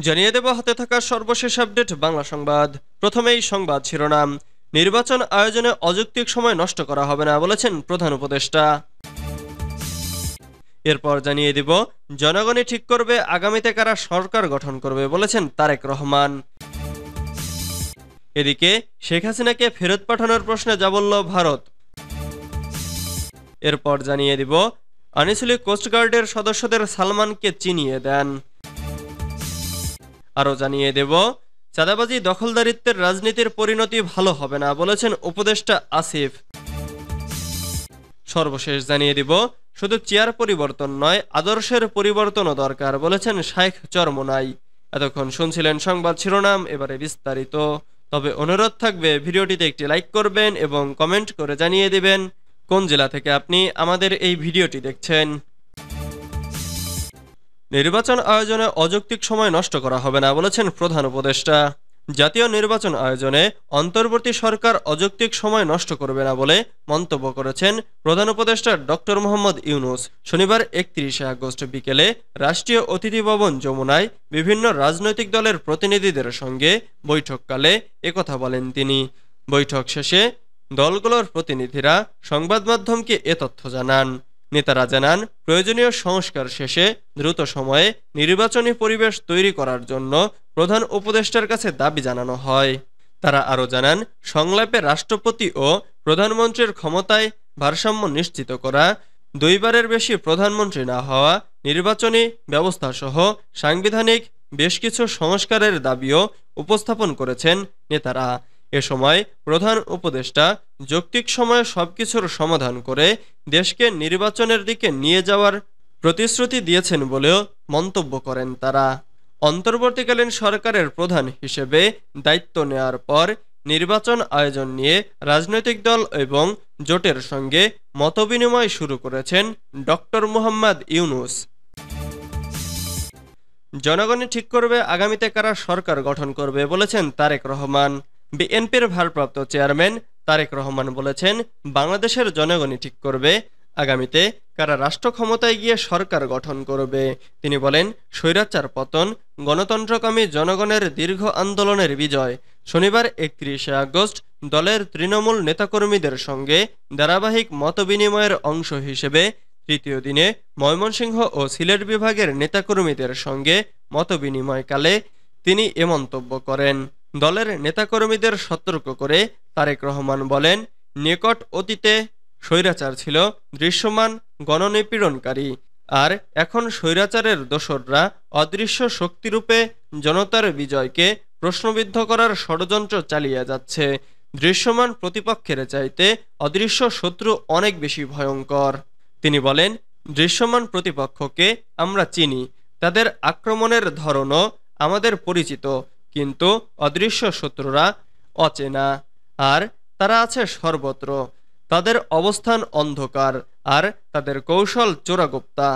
জানিয়ে দেব হাতে থাকা সর্বশেষ আপডেট বাংলা সংবাদ। প্রথমেই সংবাদ শিরোনাম। নির্বাচন আয়োজনে অযৌক্তিক সময় নষ্ট করা হবে না বলেছেন প্রধান উপদেষ্টা। এরপর জানিয়ে দিব জনগণই ঠিক করবে আগামীতে কারা সরকার গঠন করবে বলেছেন তারেক রহমান। এদিকে শেখ হাসিনাকে ফেরত পাঠানোর প্রশ্নে যা বলল ভারত। এরপর জানিয়ে দিব আনিসুলি কোস্টগার্ডের সদস্যদের সালমানকে চিনিয়ে দেন। আরও জানিয়ে দেব চাঁদাবাজি দখলদারিত্বের রাজনীতির পরিণতি ভালো হবে না বলেছেন উপদেষ্টা আসিফ। সর্বশেষ জানিয়ে দিব শুধু চেয়ার পরিবর্তন নয়, আদর্শের পরিবর্তনও দরকার বলেছেন শাইখ চরমোনাই। এতক্ষণ শুনছিলেন সংবাদ শিরোনাম, এবারে বিস্তারিত। তবে অনুরোধ থাকবে ভিডিওটিতে একটি লাইক করবেন এবং কমেন্ট করে জানিয়ে দিবেন কোন জেলা থেকে আপনি আমাদের এই ভিডিওটি দেখছেন। নির্বাচন আয়োজনে অযৌক্তিক সময় নষ্ট করা হবে না বলেছেন প্রধান উপদেষ্টা। জাতীয় নির্বাচন আয়োজনে অন্তর্বর্তী সরকার অযৌক্তিক সময় নষ্ট করবে না বলে মন্তব্য করেছেন প্রধান উপদেষ্টা ডক্টর মোহাম্মদ ইউনূস। শনিবার 31শে আগস্ট বিকেলে রাষ্ট্রীয় অতিথি ভবন যমুনায় বিভিন্ন রাজনৈতিক দলের প্রতিনিধিদের সঙ্গে বৈঠককালে একথা বলেন তিনি। বৈঠক শেষে দলগুলোর প্রতিনিধিরা সংবাদ মাধ্যমকে এ তথ্য জানান। নেতারা জানান প্রয়োজনীয় সংস্কার শেষে দ্রুত সময়ে নির্বাচনী পরিবেশ তৈরি করার জন্য প্রধান উপদেষ্টার কাছে দাবি জানানো হয়। তারা আরও জানান সংলাপে রাষ্ট্রপতি ও প্রধানমন্ত্রীর ক্ষমতায় ভারসাম্য নিশ্চিত করা, দুইবারের বেশি প্রধানমন্ত্রী না হওয়া, নির্বাচনী ব্যবস্থাসহ সাংবিধানিক বেশ কিছু সংস্কারের দাবিও উপস্থাপন করেছেন নেতারা। এ সময় প্রধান উপদেষ্টা যৌক্তিক সময়ে সবকিছুর সমাধান করে দেশকে নির্বাচনের দিকে নিয়ে যাওয়ার প্রতিশ্রুতি দিয়েছেন বলেও মন্তব্য করেন তারা। অন্তর্বর্তীকালীন সরকারের প্রধান হিসেবে দায়িত্ব নেওয়ার পর নির্বাচন আয়োজন নিয়ে রাজনৈতিক দল এবং জোটের সঙ্গে মতবিনিময় শুরু করেছেন ডক্টর মোহাম্মদ ইউনূস। জনগণই ঠিক করবে আগামীতে কারা সরকার গঠন করবে বলেছেন তারেক রহমান। বিএনপির ভারপ্রাপ্ত চেয়ারম্যান তারেক রহমান বলেছেন বাংলাদেশের জনগণই ঠিক করবে আগামীতে কারা রাষ্ট্র ক্ষমতায় গিয়ে সরকার গঠন করবে। তিনি বলেন স্বৈরাচার পতন গণতন্ত্রকামী জনগণের দীর্ঘ আন্দোলনের বিজয়। শনিবার 31শে আগস্ট দলের তৃণমূল নেতাকর্মীদের সঙ্গে ধারাবাহিক মতবিনিময়ের অংশ হিসেবে তৃতীয় দিনে ময়মনসিংহ ও সিলেট বিভাগের নেতাকর্মীদের সঙ্গে মতবিনিময়কালে তিনি এ মন্তব্য করেন। দলের নেতাকর্মীদের সতর্ক করে তারেক রহমান বলেন নিকট অতীতে স্বৈরাচার ছিল দৃশ্যমান গণনিপীড়নকারী, আর এখন স্বৈরাচারের দোসররা অদৃশ্য শক্তিরূপে জনতার বিজয়কে প্রশ্নবিদ্ধ করার ষড়যন্ত্র চালিয়ে যাচ্ছে। দৃশ্যমান প্রতিপক্ষের চাইতে অদৃশ্য শত্রু অনেক বেশি ভয়ঙ্কর। তিনি বলেন দৃশ্যমান প্রতিপক্ষকে আমরা চিনি, তাদের আক্রমণের ধরনও আমাদের পরিচিত, কিন্তু অদৃশ্য শত্রুরা অচেনা, আর তারা আছে সর্বত্র। তাদের অবস্থান অন্ধকার, আর তাদের কৌশল চোরাগোপ্তা।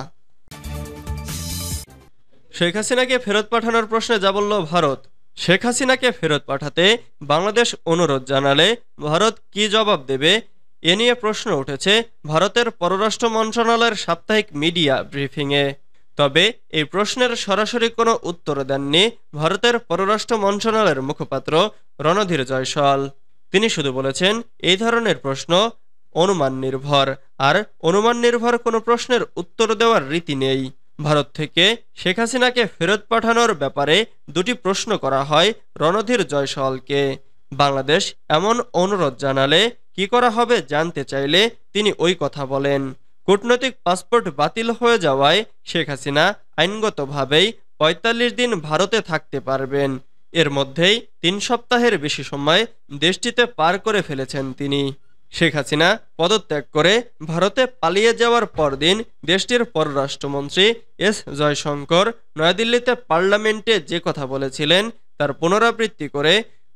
শেখ হাসিনাকে ফেরত পাঠানোর প্রশ্নে যা বলল ভারত। শেখ হাসিনাকে ফেরত পাঠাতে বাংলাদেশ অনুরোধ জানালে ভারত কি জবাব দেবে এ নিয়ে প্রশ্ন উঠেছে ভারতের পররাষ্ট্র মন্ত্রণালয়ের সাপ্তাহিক মিডিয়া ব্রিফিংয়ে। তবে এই প্রশ্নের সরাসরি কোনো উত্তর দেননি ভারতের পররাষ্ট্র মন্ত্রণালয়ের মুখপাত্র রণধীর জয়সওয়াল। তিনি শুধু বলেছেন এই ধরনের প্রশ্ন অনুমান নির্ভর, আর অনুমান নির্ভর কোনো প্রশ্নের উত্তর দেওয়ার রীতি নেই। ভারত থেকে শেখ হাসিনাকে ফেরত পাঠানোর ব্যাপারে দুটি প্রশ্ন করা হয় রণধীর জয়সওয়ালকে। বাংলাদেশ এমন অনুরোধ জানালে কি করা হবে জানতে চাইলে তিনি ওই কথা বলেন। কূটনৈতিক পাসপোর্ট বাতিল হয়ে যাওয়ায় শেখ হাসিনা আইনগতভাবেই ৪৫ দিন ভারতে থাকতে পারবেন। এর মধ্যেই ৩ সপ্তাহের বেশি সময় দেশটিতে পার করে ফেলেছেন তিনি। শেখ হাসিনা পদত্যাগ করে ভারতে পালিয়ে যাওয়ার পরদিন দেশটির পররাষ্ট্রমন্ত্রী এস জয়শঙ্কর নয়াদিল্লিতে পার্লামেন্টে যে কথা বলেছিলেন তার পুনরাবৃত্তি করে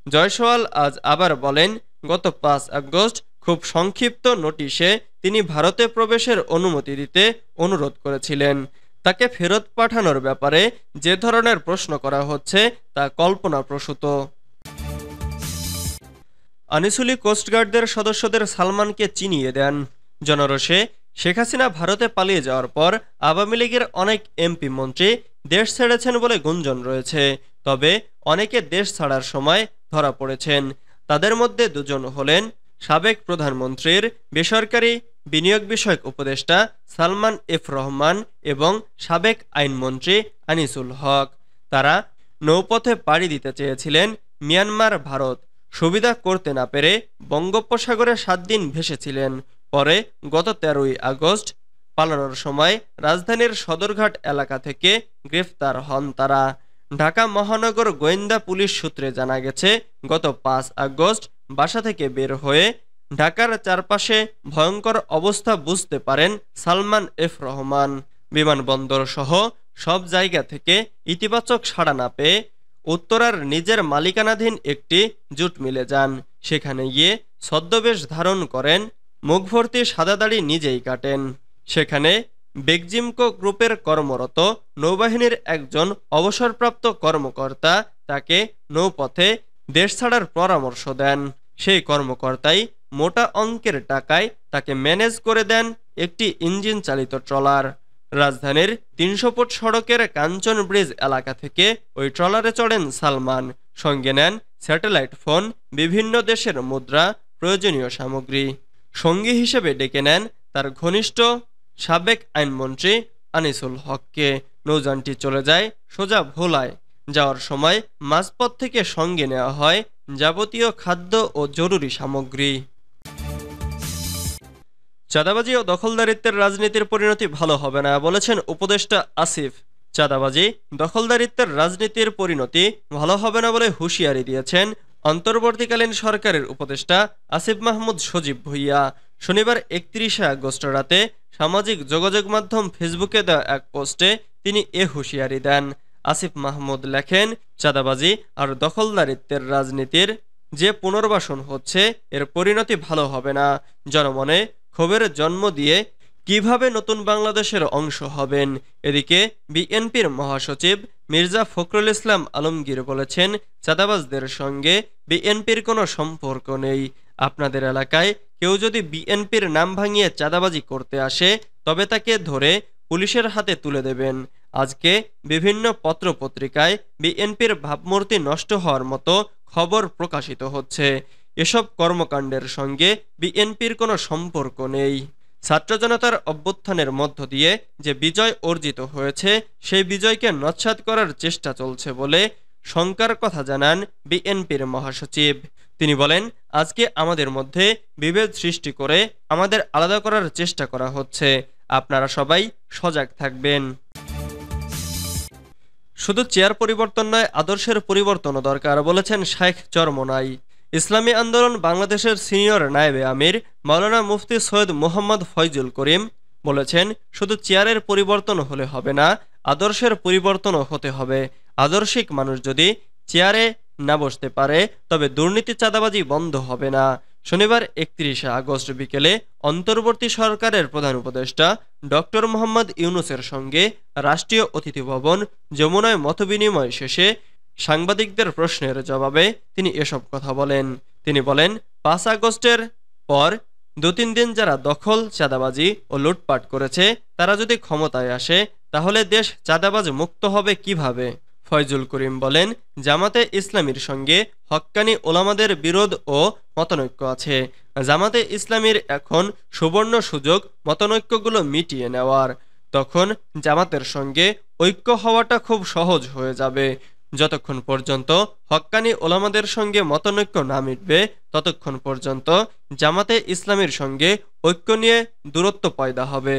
জয়সওয়াল আজ আবার বলেন গত ৫ আগস্ট খুব সংক্ষিপ্ত নোটিশে তিনি ভারতে প্রবেশের অনুমতি দিতে অনুরোধ করেছিলেন। তাকে ফেরত পাঠানোর ব্যাপারে যে ধরনের প্রশ্ন করা হচ্ছে তা কল্পনাপ্রসূত। আনিসুলি কোস্টগার্ডদের সদস্যদের সালমানকে চিনিয়ে দেন। জনরোষে শেখ হাসিনা ভারতে পালিয়ে যাওয়ার পর আওয়ামী লীগের অনেক এমপি মন্ত্রী দেশ ছেড়েছেন বলে গুঞ্জন রয়েছে। তবে অনেকে দেশ ছাড়ার সময় ধরা পড়েছেন। তাদের মধ্যে দুজন হলেন সাবেক প্রধানমন্ত্রীর বেসরকারি বিনিয়োগ বিষয়ক উপদেষ্টা সালমান এফ রহমান এবং সাবেক আইনমন্ত্রী আনিসুল হক। তারা নৌপথে পাড়ি দিতে চেয়েছিলেন মিয়ানমার ভারত, সুবিধা করতে না পেরে বঙ্গোপসাগরে 7 দিন ভেসেছিলেন। পরে গত 13ই আগস্ট পালানোর সময় রাজধানীর সদরঘাট এলাকা থেকে গ্রেফতার হন তারা। ঢাকা মহানগর গোয়েন্দা পুলিশ সূত্রে জানা গেছে, গত 5 আগস্ট বাসা থেকে বের হয়ে ঢাকার চারপাশে ভয়ঙ্কর অবস্থা বুঝতে পারেন সালমান এফ রহমান। বিমানবন্দর সহ সব জায়গা থেকে ইতিবাচক সাড়া না পেয়ে উত্তরার নিজের মালিকানাধীন একটি জুট মিলে যান। সেখানে গিয়ে ছদ্মবেশ ধারণ করেন, মুখ ভর্তি সাদা দাড়ি নিজেই কাটেন। সেখানে বেগজিমকো গ্রুপের কর্মরত নৌবাহিনীর একজন অবসরপ্রাপ্ত কর্মকর্তা তাকে নৌপথে দেশ ছাড়ার পরামর্শ দেন। সেই কর্মকর্তাই মোটা অঙ্কের টাকায় তাকে ম্যানেজ করে দেন একটি ইঞ্জিন চালিত ট্রলার। রাজধানীর 300 ফুট সড়কের কাঞ্চন ব্রিজ এলাকা থেকে ওই ট্রলারে চড়েন সালমান। সঙ্গে নেন স্যাটেলাইট ফোন, বিভিন্ন দেশের মুদ্রা, প্রয়োজনীয় সামগ্রী। সঙ্গী হিসেবে ডেকে নেন তার ঘনিষ্ঠ সাবেক আইনমন্ত্রী আনিসুল হককে। নৌযানটি চলে যায় সোজা ভোলায়। যাওয়ার সময় মাঝপথ থেকে সঙ্গে নেওয়া হয় যাবতীয় খাদ্য ও জরুরি সামগ্রী। চাঁদাবাজি ও দখলদারিত্বের রাজনীতির পরিণতি ভালো হবে না বলেছেন উপদেষ্টা আসিফ। চাঁদাবাজি দখলদারিত্বের রাজনীতির পরিণতি ভালো হবে না বলে হুঁশিয়ারি দিয়েছেন অন্তর্বর্তীকালীন সরকারের উপদেষ্টা আসিফ মাহমুদ সজীব ভুইয়া। শনিবার 31 আগস্ট রাতে সামাজিক যোগাযোগ মাধ্যম ফেসবুকে দেওয়া এক পোস্টে তিনি এ হুঁশিয়ারি দেন। আসিফ মাহমুদ লেখেন, চাঁদাবাজি আর দখলদারিত্বের রাজনীতির যে পুনর্বাসন হচ্ছে এর পরিণতি ভালো হবে না। জনমনে ক্ষোভের জন্ম দিয়ে কিভাবে নতুন বাংলাদেশের অংশ হবেন। এদিকে বিএনপির মহাসচিব মির্জা ফখরুল ইসলাম আলমগীর বলেছেন, চাঁদাবাজদের সঙ্গে বিএনপির কোনো সম্পর্ক নেই। আপনাদের এলাকায় কেউ যদি বিএনপির নাম ভাঙিয়ে চাঁদাবাজি করতে আসে তবে তাকে ধরে পুলিশের হাতে তুলে দেবেন। আজকে বিভিন্ন পত্রপত্রিকায় বিএনপির ভাবমূর্তি নষ্ট হওয়ার মতো খবর প্রকাশিত হচ্ছে। এসব কর্মকাণ্ডের সঙ্গে বিএনপির কোনো সম্পর্ক নেই। ছাত্র জনতার অভ্যুত্থানের মধ্য দিয়ে যে বিজয় অর্জিত হয়েছে সেই বিজয়কে নস্যাৎ করার চেষ্টা চলছে বলে শঙ্কার কথা জানান বিএনপির মহাসচিব। তিনি বলেন, আজকে আমাদের মধ্যে বিভেদ সৃষ্টি করে আমাদের আলাদা করার চেষ্টা করা হচ্ছে। আপনারা সবাই সজাগ থাকবেন। শুধু চেয়ার পরিবর্তন নয়, আদর্শের পরিবর্তনও দরকার বলেছেন শেখ চরমোনাই। ইসলামী আন্দোলন বাংলাদেশের সিনিয়র নায়েবে আমির মাওলানা মুফতি সৈয়দ মোহাম্মদ ফয়জুল করিম বলেছেন, শুধু চেয়ারের পরিবর্তন হলে হবে না, আদর্শের পরিবর্তনও হতে হবে। আদর্শিক মানুষ যদি চেয়ারে না বসতে পারে তবে দুর্নীতি চাঁদাবাজি বন্ধ হবে না। শনিবার 31 আগস্ট বিকেলে অন্তর্বর্তী সরকারের প্রধান উপদেষ্টা ডক্টর মোহাম্মদ ইউনূসের সঙ্গে রাষ্ট্রীয় অতিথি ভবন যমুনায় মতবিনিময় শেষে সাংবাদিকদের প্রশ্নের জবাবে তিনি এসব কথা বলেন। তিনি বলেন, 5 আগস্টের পর 2-3 দিন যারা দখল, চাঁদাবাজি ও লুটপাট করেছে তারা যদি ক্ষমতায় আসে তাহলে দেশ চাঁদাবাজ মুক্ত হবে কিভাবে? ফয়জুল করিম বলেন, জামাতে ইসলামীর সঙ্গে হক্কানি ওলামাদের বিরোধ ও মতানৈক্য আছে। জামাতে ইসলামীর এখন সুবর্ণ সুযোগ মতানৈক্যগুলো মিটিয়ে নেওয়ার। তখন জামাতের সঙ্গে ঐক্য হওয়াটা খুব সহজ হয়ে যাবে। যতক্ষণ পর্যন্ত হক্কানি ওলামাদের সঙ্গে মতানৈক্য না মিটবে ততক্ষণ পর্যন্ত জামাতে ইসলামীর সঙ্গে ঐক্য নিয়ে দূরত্ব পয়দা হবে।